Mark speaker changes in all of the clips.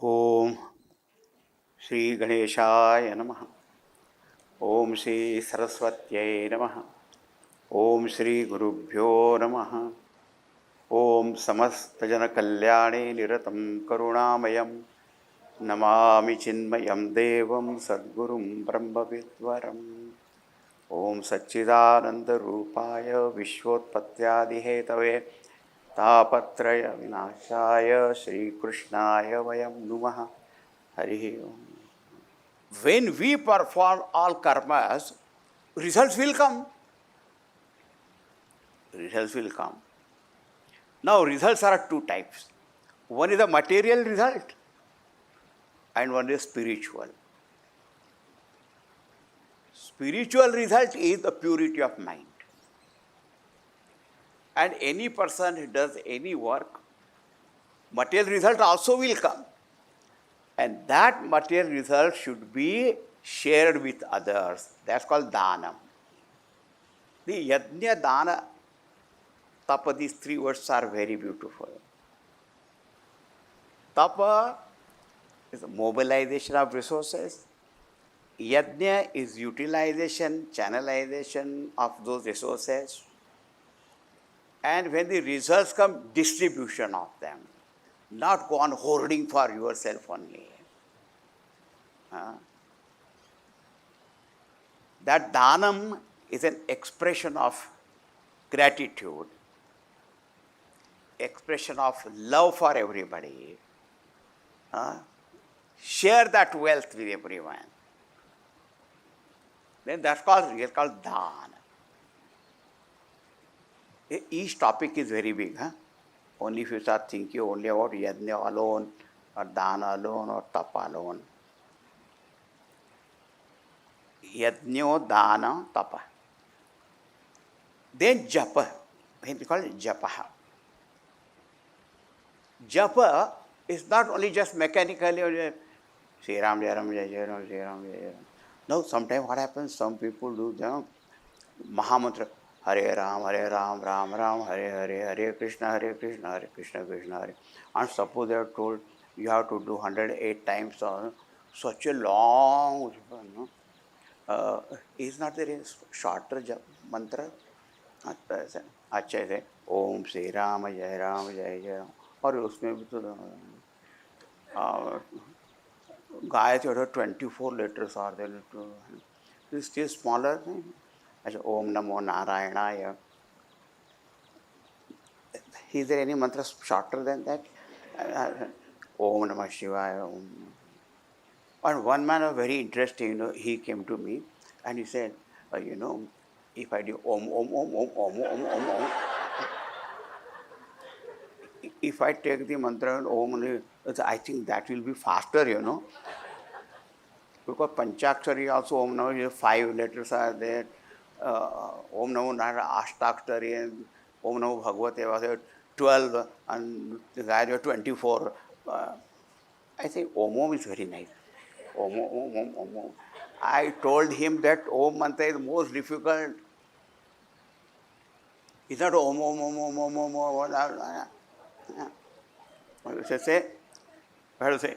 Speaker 1: ओम श्री गणेशाय नमः। ओम श्री सरस्वत्यै नमः। ओम श्री गुरुभ्यो नमः। ओम समस्तजनकल्याणे निरतं करुणामयं नमामि चिन्मयं देवं सद्गुरुं ब्रह्मविद्वरम्। ओम सच्चिदानन्दरूपाय विश्वोत्पत्त्यादिहेतवे तापत्रय विनाशाय श्रीकृष्णाय वयं नुमः। हरिः ओम। When we perform all karmas, results will come. Results will come. Now, results are two types. One is a material result, and one is spiritual. Spiritual result is the purity of mind. And any person who does any work, material result also will come. And that material result should be shared with others. That's called dhanam. The yajna, dana, tapa, these three words are very beautiful. Tapa is mobilization of resources. Yajna is utilization, channelization of those resources. And when the results come, distribution of them. Not go on hoarding for yourself only. That dhanam is an expression of gratitude, expression of love for everybody. Share that wealth with everyone. Then that's called dhan. Each topic is very big. Only if you start thinking only about yajna alone, or dana alone, or tapa alone. Yajna, dana, tapa. Then japa. We call it japa. Japa is not only just mechanically, Sri Ram, Jai Ram, Jai Jai Ram, Sri Ram, Jai Jai Ram. No, sometimes what happens, some people do the Mahamantra, Hare Ram, Ram Ram, Hare Hare, Hare Krishna, Krishna Krishna, Hare. And suppose they are told you have to do 108 times, such a long, is not there a shorter mantra? अच्छा है ओम श्री राम जय Ram. और उसमें भी तो गाय तो 24 letters are there. It's still smaller. अच्छा ओम नमो नारायणाय. Is there any mantra shorter than that? Om Namah Shivaya. And one man was very interesting. He came to me and he said, if I do om, if I take the mantra and om, I think that will be faster, Because Panchakshari also om namo, 5 letters are there. Om namo narayana ashtakshari and om namo bhagavate was 12 and the guy 24. I say om is very nice. Om. I told him that om mantra is most difficult. It's not om. Say, I have to say,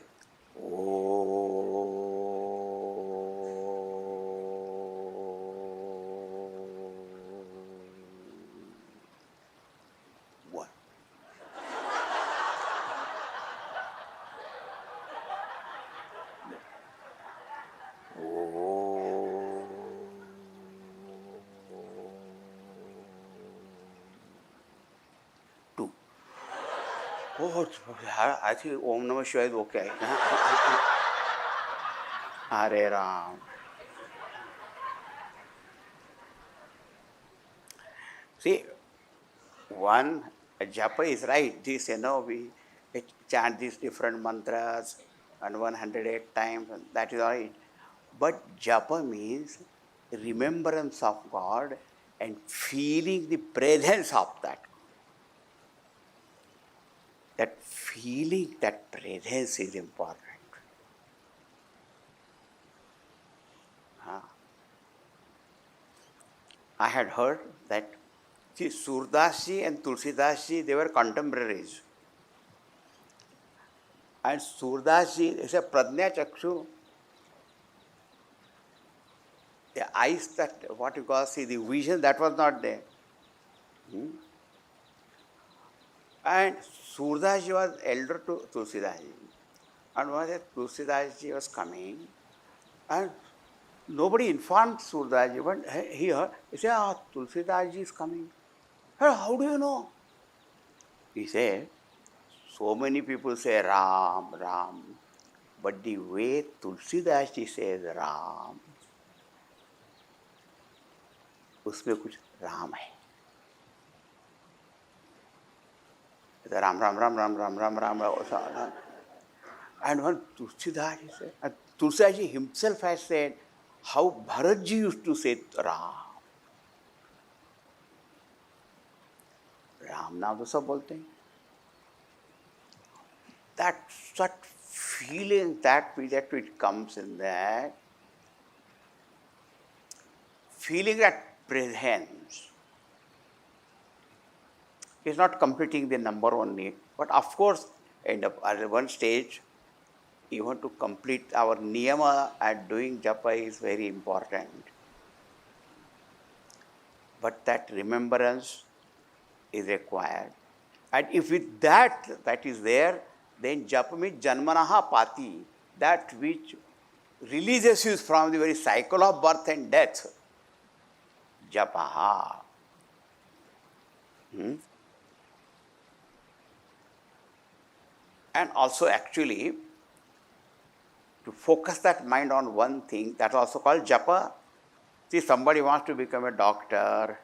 Speaker 1: what? Two. Oh, I think Om Namah Shivaya is okay. Hare Ram. See, one japa is right. This, we chant these different mantras and 108 times, and that is all right. But japa means remembrance of God and feeling the presence of that. That feeling, that presence is important. I had heard that Surdas Ji and Tulsidas Ji, they were contemporaries. And Surdas ji is a Pradnya Chakshu. The eyes that, what you call, see, the vision that was not there. And Surdas ji was elder to Tulsidas ji. And one day Tulsidas ji was coming, and nobody informed Surdas ji, but he heard, he said, Tulsidas ji is coming. How do you know? He said, so many people say Ram, Ram, but the way Tulsidas ji says Ram, उसमें कुछ राम है. Ram, Ram, Ram, Ram, Ram, Ram, Ram, Ram. And when Tulsidas ji said, and Tulsidas ji himself has said how Bharat ji used to say Ram. Ram नाम तो सब बोलते हैं. That such feeling, that which comes in that, feeling that presence is not completing the number one need, but of course, at one stage, even to complete our niyama and doing japa is very important. But that remembrance is required. And if with that is there, then japa means janmanaha pati, that which releases you from the very cycle of birth and death. Japaha. And also actually, to focus that mind on one thing, that's also called japa. See, somebody wants to become a doctor.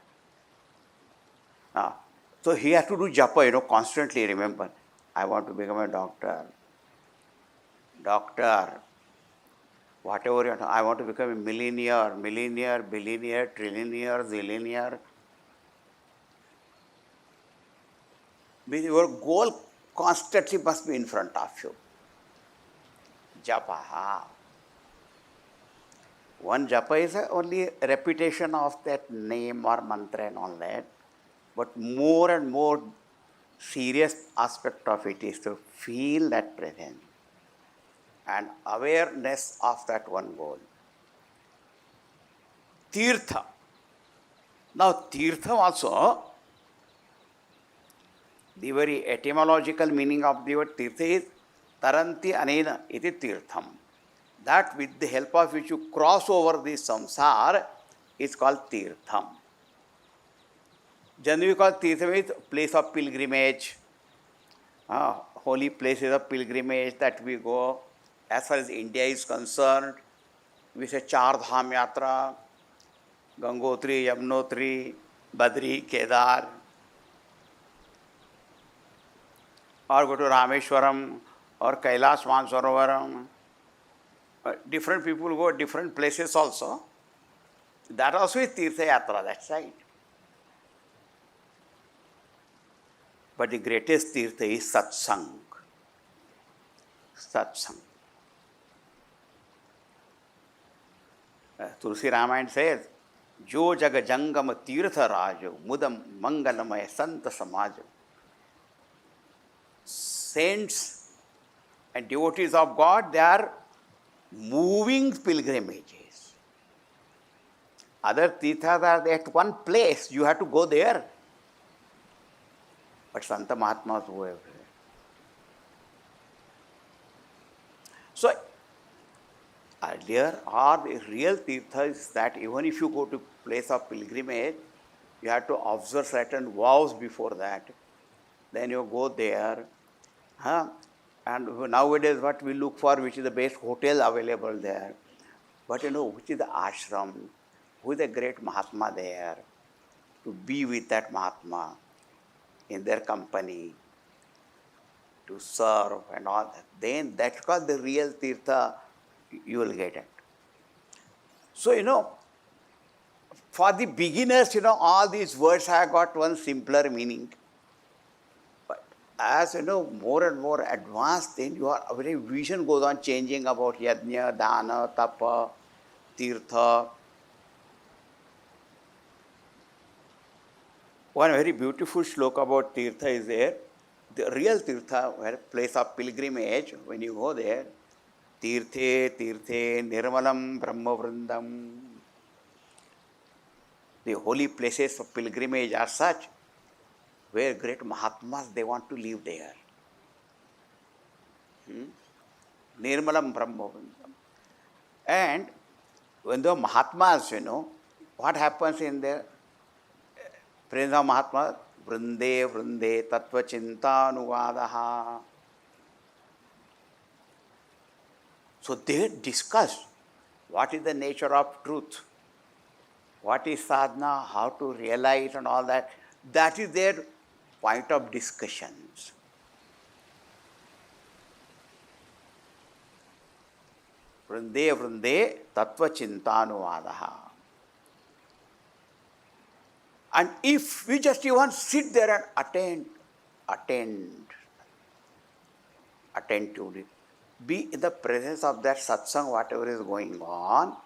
Speaker 1: So he has to do japa, constantly remember, I want to become a doctor. Doctor, whatever you want, I want to become a millionaire, billionaire, trillionaire, zillionaire. Your goal constantly must be in front of you. Japa. One japa is only a repetition of that name or mantra and all that. But more and more serious aspect of it is to feel that presence and awareness of that one goal. Tirtha. Now, tirtha also, the very etymological meaning of the word tirtha is taranti anena iti tirtham. That with the help of which you cross over the samsara is called tirtham. Generally called tirtha means place of pilgrimage, holy places of pilgrimage that we go. As far as India is concerned, we say Char Dham Yatra, Gangotri, Yamunotri, Badri, Kedar, or go to Rameshwaram or Kailash Mansarovaram. Different people go different places also. That also is Tirtha Yatra, that's right. But the greatest Tirtha is Satsang. Satsang. Tulsi Ramayana says, Jo Jaga Jangam Tirtha Rajo, Mudam Mangalamaya Santa Samajo. Saints and devotees of God, they are moving pilgrimages. Other tirthas are at one place, you have to go there. But Santa Mahatmas go everywhere. So, earlier, or the real tirtha is that even if you go to place of pilgrimage, you have to observe certain vows before that. Then you go there. And nowadays what we look for, which is the best hotel available there. But which is the ashram, who is the great Mahatma there, to be with that Mahatma in their company, to serve and all that. Then that's called the real tirtha, you will get it. So, for the beginners, all these words have got one simpler meaning. But as more and more advanced, then your very vision goes on changing about yajna, dana, tapa, tirtha. One very beautiful shloka about tirtha is there. The real Tirtha, where place of pilgrimage, when you go there, Tirthe, Tirthe, Nirmalam Brahma Vrindam. The holy places of pilgrimage are such where great Mahatmas they want to live there. Nirmalam Brahma Vrindam. And when the Mahatmas, what happens in the presence of Mahatma? Vrinde, Vrinde, Tattva Chinta Anuvadaha. So they discuss what is the nature of truth, what is sadhana, how to realize and all that. That is their point of discussions. Vrinde, Vrinde, Tattva Chintanuvadaha. And if we just even sit there and attend to it, be in the presence of that satsang, whatever is going on,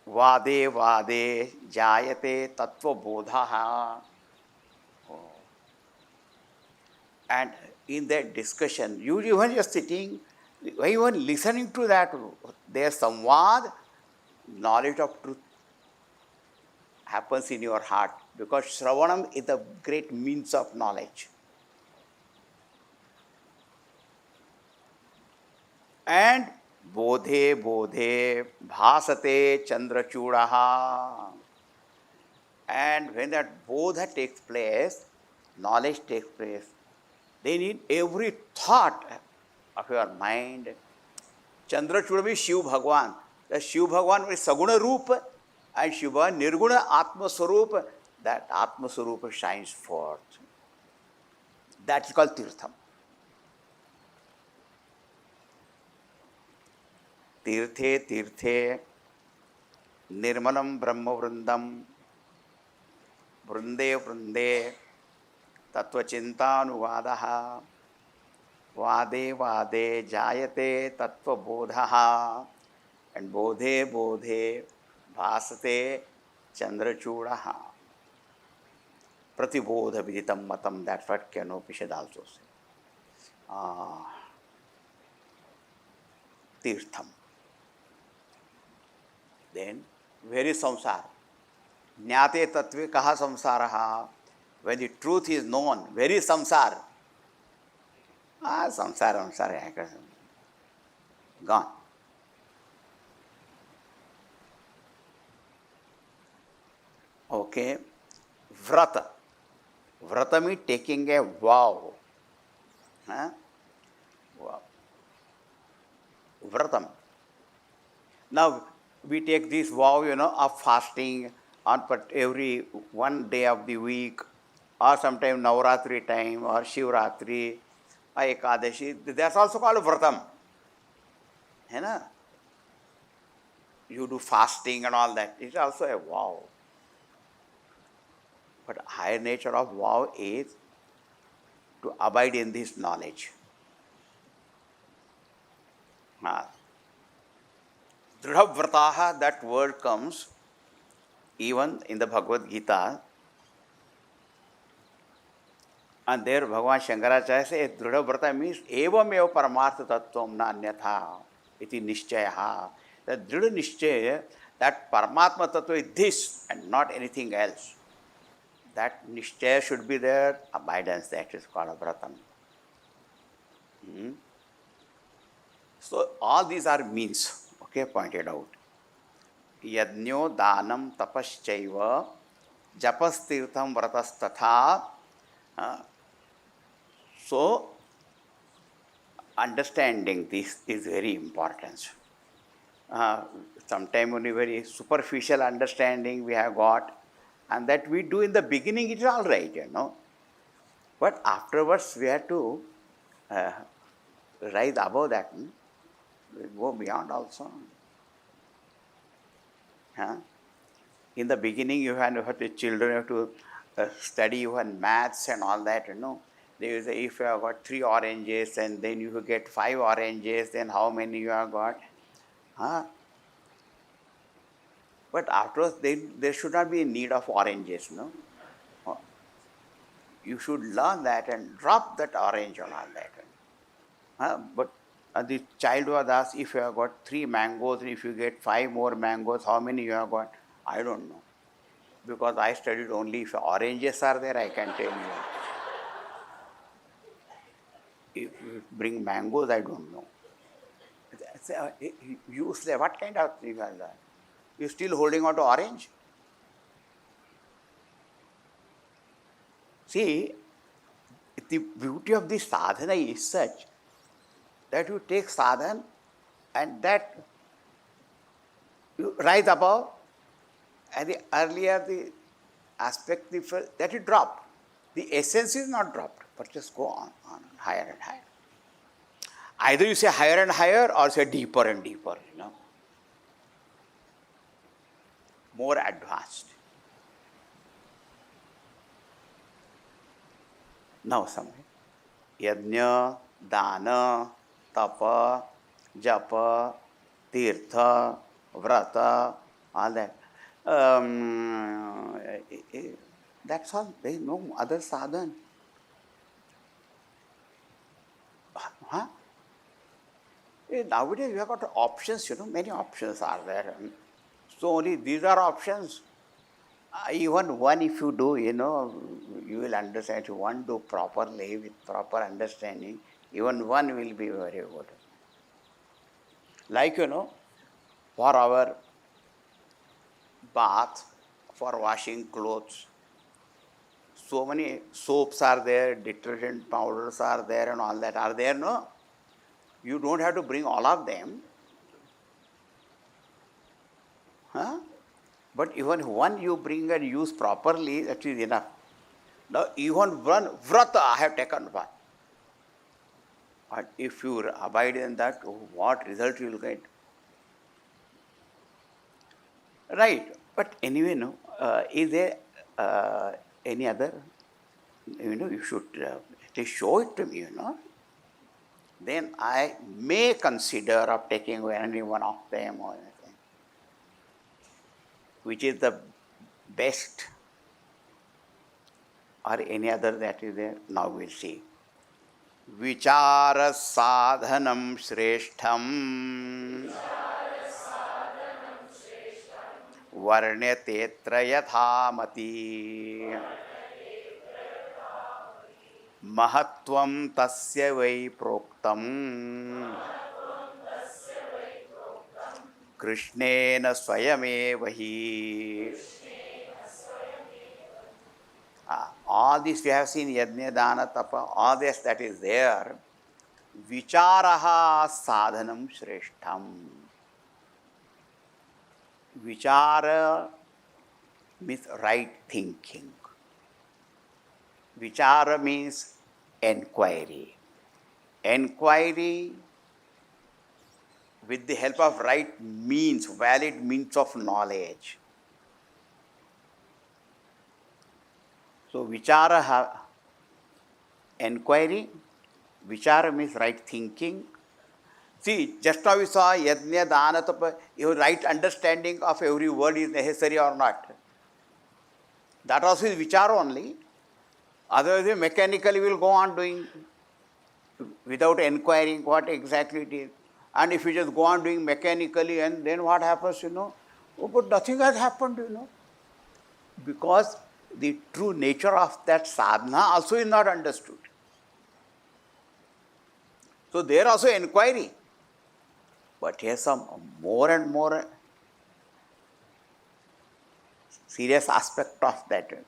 Speaker 1: Vade Vade Jayate Tattva Bodhaha. And in that discussion, you even just sitting, even listening to that, their samvad, knowledge of truth happens in your heart, because Shravanam is the great means of knowledge. And Bodhe Bodhe Bhasate Chandrachudaha. And when that Bodha takes place, knowledge takes place, then in every thought of your mind, Chandrachuda is Shiv Bhagwan. The Shiv Bhagwan is Saguna Rupa and Shiva Nirguna Atma Swarupa. That Atma Swarupa shines forth. That is called Tirtham. Tirthe Tirthe Nirmalam Brahma Vrindam Vrinde Vrinde Tattva Chintanuvadaha Vade Vade Jayate Tattva Bodhaha and Bodhe Bodhe Bhasate Chandrachudaha. Pratibodha Viditam Matam, that's what Kenopished also says. Tirtham. Then, where is samsara? Jnate tattve kaha samsaraha. When the truth is known, where is samsara? Samsara, gone. Okay. Vrata. Vrata means taking a vow. Wow. Vratam. Now, we take this vow, of fasting on every one day of the week, or sometime Navratri time, or Shivratri, or Ekadashi. That's also called Vratam. You do fasting and all that. It's also a vow. But higher nature of vow is to abide in this knowledge. Dridhavrataha, that word comes even in the Bhagavad Gita. And there Bhagavan Shankaracharya says, Dridhavrata means evam eva paramartha tattvam na anyatha iti nishchayaha. The Dridha nishchaya, that Paramatma tattva is this and not anything else. That nishchaya should be there, abidance, that is called a vratam. So all these are means, pointed out. Yajno danam tapaschaiva japastirtham vratastatha. So understanding this is very important. Sometimes only very superficial understanding we have got, and that we do in the beginning, it is all right, But afterwards we have to rise above that, go beyond also. In the beginning, you have to children have to study even maths and all that, They will say, if you have got 3 oranges and then you get 5 oranges, then how many you have got? But afterwards, there should not be a need of oranges, you should learn that and drop that orange and all that. But the child was asked, if you have got 3 mangoes, and if you get 5 more mangoes, how many you have got? I don't know. Because I studied only if oranges are there, I can tell you. If you bring mangoes, I don't know. You say, what kind of thing is that? You still holding on to orange? See, the beauty of the sadhana is such that you take sadhana and that you rise above, and the earlier the aspect that you drop. The essence is not dropped, but just go on, higher and higher. Either you say higher and higher or say deeper and deeper, more advanced. Now, somewhere. Yajna, dana, tapa, japa, tirtha, vrata, all that. That's all. There is no other sadhana. Huh? Nowadays we have got options, many options are there. So only these are options. Even one if you do, you will understand. If one do properly with proper understanding, even one will be very good. Like, for our bath, for washing clothes, so many soaps are there, detergent powders are there and all that are there, no? You don't have to bring all of them. Huh? But even one you bring and use properly, that is enough. Now, even one vrata I have taken one. And if you abide in that, what result you will get? Right. But anyway, no. Is there any other? You should at least show it to me, Then I may consider of taking any one of them or anything. Which is the best or any other that is there? Now we'll see. Vichara sadhanam shreshtham varnyatetra yathamati mahatvam tasya vai proktam krishnena swayameva hi. All this we have seen, yajna, dana, tapa, all this that is there. Vicharaha sadhanam shreshtham. Vichara means right thinking. Vichara means enquiry. Enquiry with the help of right means, valid means of knowledge. So, vichara, enquiry, vichara means right thinking. See, just now we saw yajna, dana, tapa, your right understanding of every word is necessary or not. That also is vichara only. Otherwise, mechanically we will go on doing without inquiring what exactly it is. And if you just go on doing mechanically, and then what happens, but nothing has happened, because the true nature of that sadhana also is not understood. So there also inquiry. But here's some more and more serious aspect of that.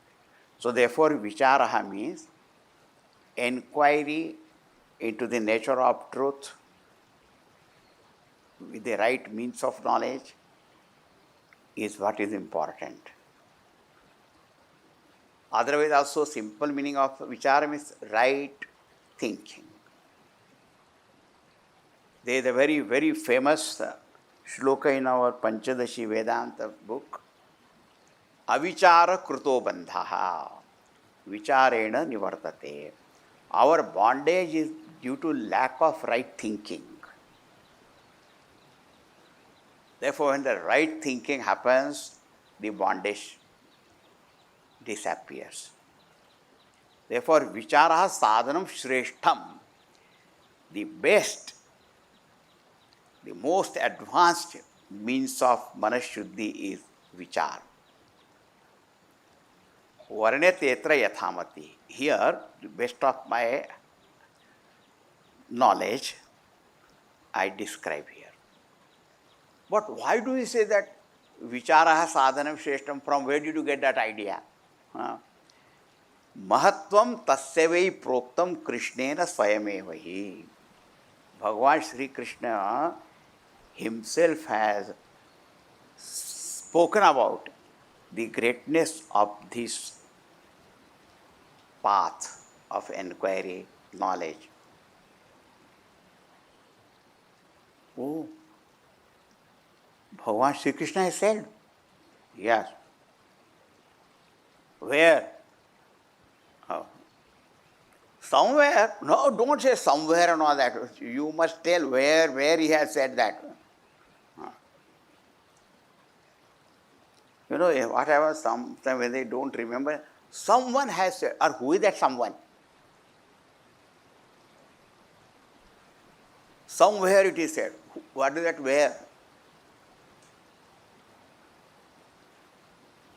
Speaker 1: So therefore, vicharaha means inquiry into the nature of truth with the right means of knowledge is what is important. Otherwise, also simple meaning of vichara means right thinking. There is a very, very famous shloka in our Panchadashi Vedanta book. Avichara kruto bandhaha, vicharena nivartate. Our bondage is due to lack of right thinking. Therefore, when the right thinking happens, the bondage disappears. Therefore, vichara sadhanam shreshtham. The best, the most advanced means of manashuddhi is vichar. Varnetetra yathamati. Here, the best of my knowledge, I describe here. But why do you say that vichara sadhanam shreshtham? From where did you get that idea? Mahatvam tasyavai proktam krishnena swayamevahi. Bhagavan Sri Krishna himself has spoken about the greatness of this path of inquiry, knowledge. Oh, Bhagavan Sri Krishna has said, yes. Where? Oh. Somewhere. No, don't say somewhere and all that. You must tell where he has said that. You know, whatever, sometimes when they don't remember, someone has said, or who is that someone? Somewhere it is said. What is that where?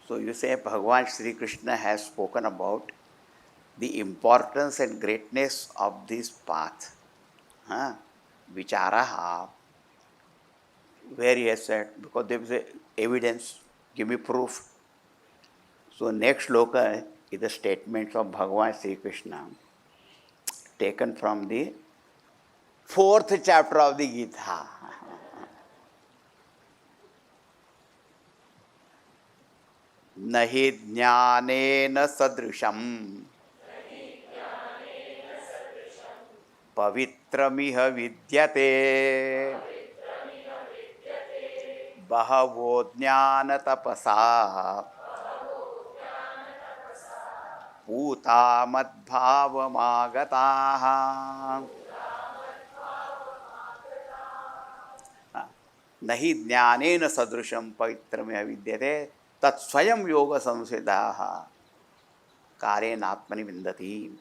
Speaker 1: So you say Bhagavan Sri Krishna has spoken about the importance and greatness of this path. Vicharaha. Where he has said, because there is evidence, give me proof. So next sloka is the statements of Bhagavan Sri Krishna taken from the 4th chapter of the Gita. Nahi jnanena sadrisham pavitramiha vidyate bahavo jnana tapasa puta madbhavamagataha. Nahi jnanena sadrisham pavitramiha vidyate tat swayam yoga samsiddhaha karenatmani vindati.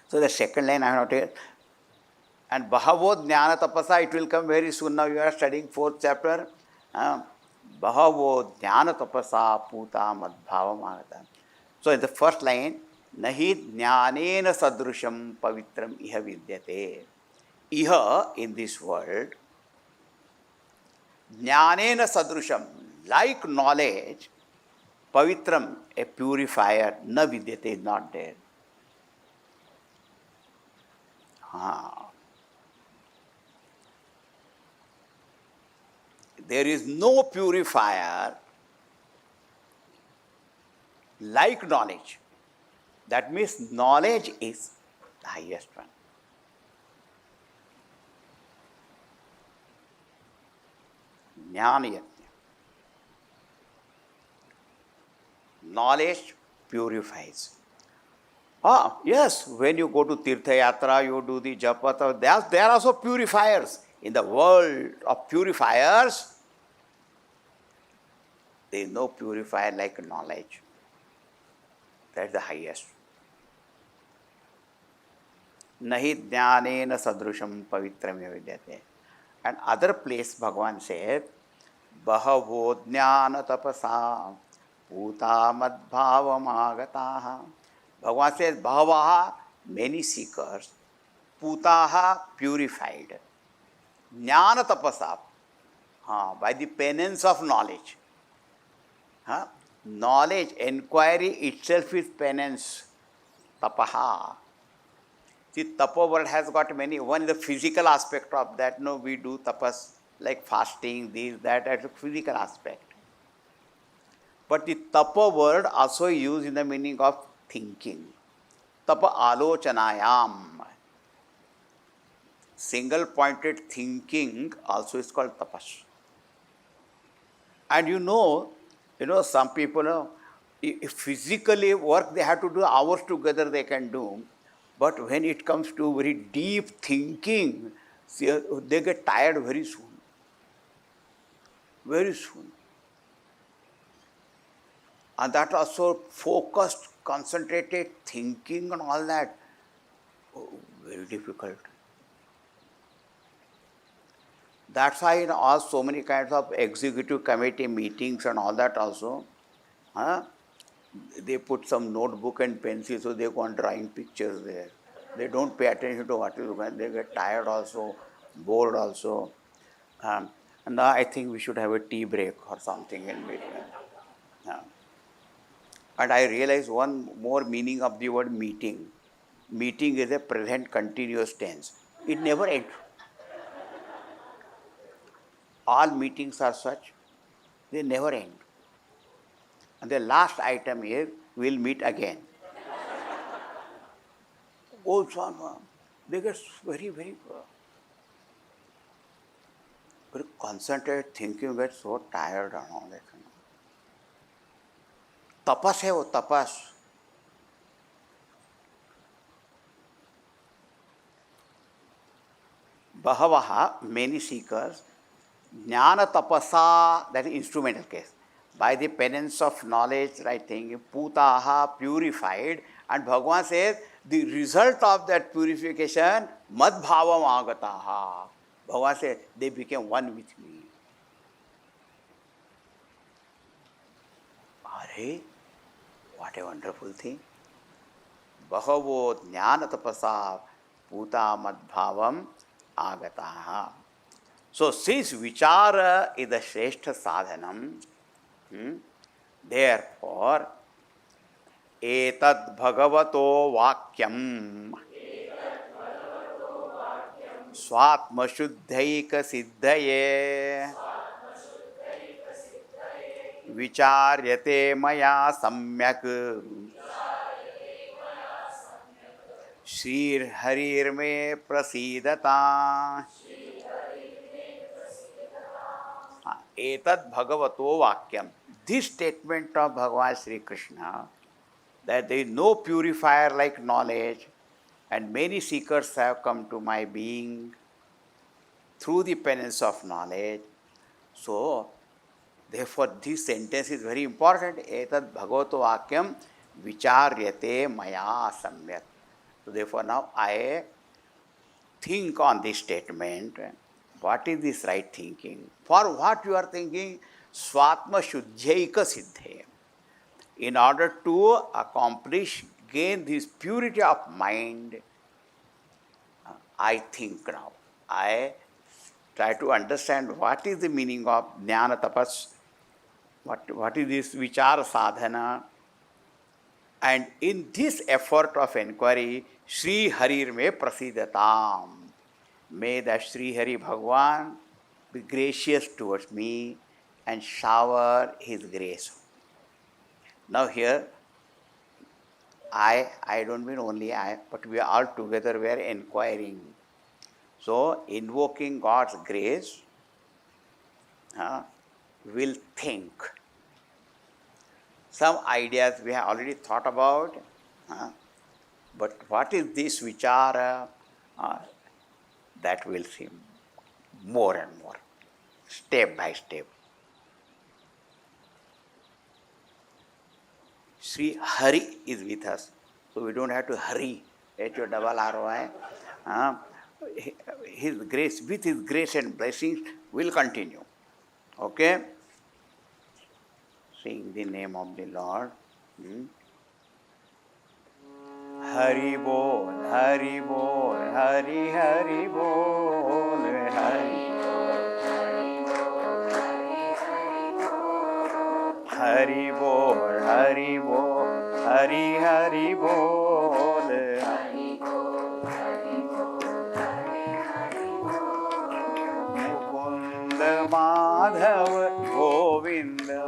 Speaker 1: So the second line I have noted, and bahavo jnana tapasa, it will come very soon. Now you are studying 4th chapter. Bahavo jnana tapasa puta madbhavam agata. So in the first line, nahi jnanena sadrusham pavitram iha vidyate. Iha, in this world, jnanena sadrusham, like knowledge, pavitram, a purifier, na vidyate, is not there. There is no purifier like knowledge. That means knowledge is the highest one. Jnana yajna. Knowledge purifies. Yes, when you go to Tirtha Yatra, you do the Japata, there are also purifiers. In the world of purifiers, there is no purifier like knowledge. That's the highest. Nahi jnanena sadrusham pavitram vidyate. And other place Bhagavan said, bahavo jnana tapasa puta madbhavam agataha. Bhagavan says, bhavaha, many seekers, putaha, purified, jnana tapasa, by the penance of knowledge. Knowledge, inquiry itself is penance, tapaha. See, tapa word has got many. One is the physical aspect of that. No, we do tapas like fasting, this, that, as a physical aspect. But the tapa word also used in the meaning of thinking. Tapa alochanayam. Single pointed thinking also is called tapas. And you know, some people, if physically work they have to do hours together, they can do. But when it comes to very deep thinking, they get tired very soon. Very soon. And that also focused, concentrated thinking and all that, very difficult. That's why in all so many kinds of executive committee meetings and all that also, they put some notebook and pencil, so they go on drawing pictures there. They don't pay attention to what is going. They get tired also, bored also. And now I think we should have a tea break or something in between. And I realize one more meaning of the word meeting. Meeting is a present continuous tense. It never ends. All meetings are such, they never end. And the last item is, we'll meet again. Oh, son, they get very, very concentrated thinking, get so tired and all that. Tapas hai wo, tapas. Bahavaha, many seekers, jnana tapasa, that is instrumental case. By the penance of knowledge, right thing, putaha, purified, and Bhagavan says, the result of that purification, madbhavam agataha. Bhagavan says, they became one with me. Are, what a wonderful thing. Bahavo jnana tapasa puta madbhavam agataha. So, since vichara is the shrestha sadhanam, therefore, etad bhagavato vakyam swatma shuddhaika siddhaye vicharyate maya samyak shrir harir me prasidata. Etad bhagavato vakyam. This statement of Bhagavan Sri Krishna, that there is no purifier like knowledge, and many seekers have come to my being through the penance of knowledge. So, therefore, this sentence is very important. Etad bhagavato vakyam vicharyate maya samyak. So, therefore, now I think on this statement. What is this right thinking? For what you are thinking? Swatma shuddhaika siddhe. In order to accomplish, gain this purity of mind, I think now. I try to understand what is the meaning of jnana tapas, what is this vichara sadhana. And in this effort of inquiry, Sri Harir me prasidatam. May the Sri Hari Bhagavan be gracious towards me and shower his grace. Now here, I don't mean only I, but we are all together, we are inquiring. So, invoking God's grace, will think. Some ideas we have already thought about, but what is this vichara? That will see more and more, step by step. Sri Hari is with us, so we don't have to hurry. H-O-double-R-O-I. His grace, with his grace and blessings, will continue. Okay? Sing the name of the Lord. Hari Bol, Hari Bol, Hari Hari Bol, Hari Hari Bol, Hari Bol, Hari Hari Bol, Mukunda Madhava Govinda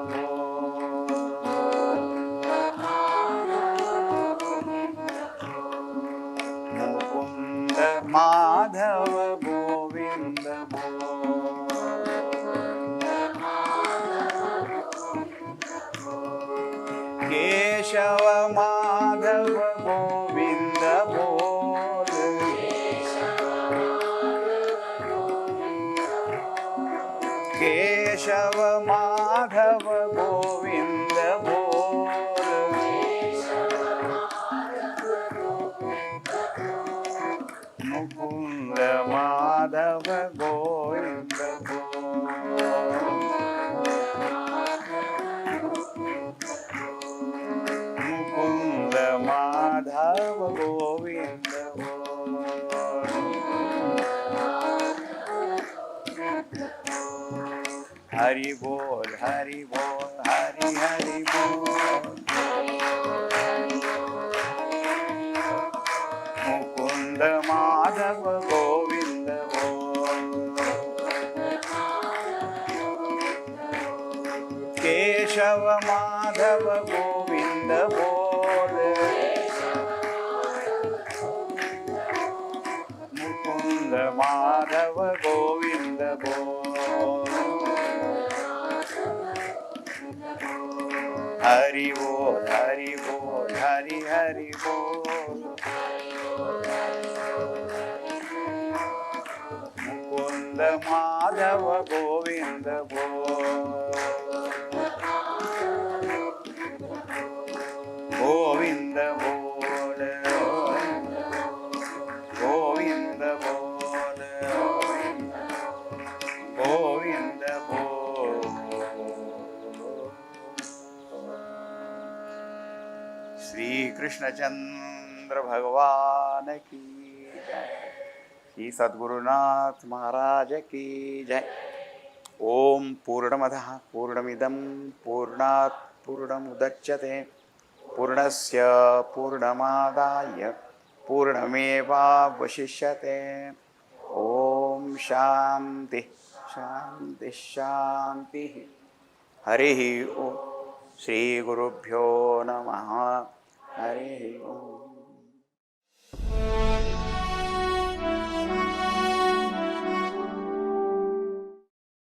Speaker 1: Madhava Govinda Keshava Madhava Govinda Keshava Madhava Govinda Hari बोल हरि बोल हरि हरि बोल मुकुंद माधव गोविंद बोल केशव माधव गोविंद बोल मुकुंद माधव गोविंद बोल हरि बोल हरि बोल हरि हरि बोल मुकुंद माधव गोविंद बोल गोविंद बोल गोविंद बोल गोविंद बोल श्री कृष्णचंद्र भगवान की जय श्री सद्गुरुनाथ महाराज की जय ओम पूर्णमदः पूर्णमिदं पूर्णात् पूर्णमुदच्यते पूर्णस्य पूर्णमादाय पूर्णमेवावशिष्यते ओम शांति शांति शांति हरि ओम श्री गुरुभ्यो नमः हरि ओम